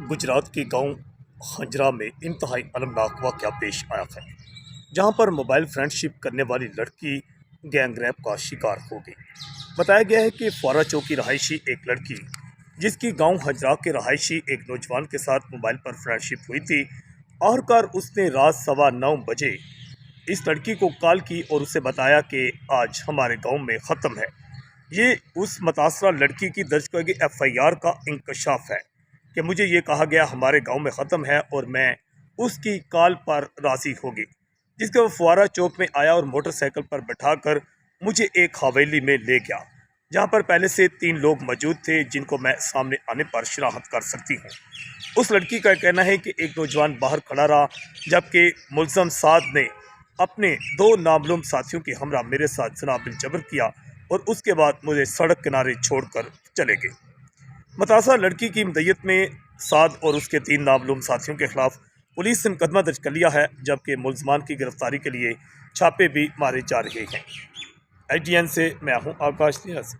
गुजरात के गांव हंजरा में इंतहाई अलमनाक वाक़या पेश आया है, जहां पर मोबाइल फ्रेंडशिप करने वाली लड़की गैंग रेप का शिकार हो गई। बताया गया है कि फौरा चौक की रहायशी एक लड़की, जिसकी गांव हंजरा के रहायशी एक नौजवान के साथ मोबाइल पर फ्रेंडशिप हुई थी, आखिरकार उसने रात 9:15 बजे इस लड़की को कॉल की और उसे बताया कि आज हमारे गांव में ख़त्म है। ये उस मुतासरा लड़की की दर्ज की गई FIR का इंकशाफ है कि मुझे ये कहा गया हमारे गांव में ख़त्म है और मैं उसकी कॉल पर राज़ी होगी, जिसके वो फुआरा चौक में आया और मोटरसाइकिल पर बैठाकर मुझे एक हवेली में ले गया, जहां पर पहले से 3 लोग मौजूद थे, जिनको मैं सामने आने पर शनाख्त कर सकती हूँ। उस लड़की का कहना है कि एक नौजवान बाहर खड़ा रहा, जबकि मुलज़म साद ने अपने 2 नामालूम साथियों के हमरा मेरे साथ जनाबिल जबर किया और उसके बाद मुझे सड़क किनारे छोड़कर चले गए। मुतासरा लड़की की मदय्यत में साद और उसके 3 नामालूम साथियों के खिलाफ पुलिस ने मुकदमा दर्ज कर लिया है, जबकि मुलजमान की गिरफ्तारी के लिए छापे भी मारे जा रहे हैं। ITN से मैं हूँ आकाश नियाज़।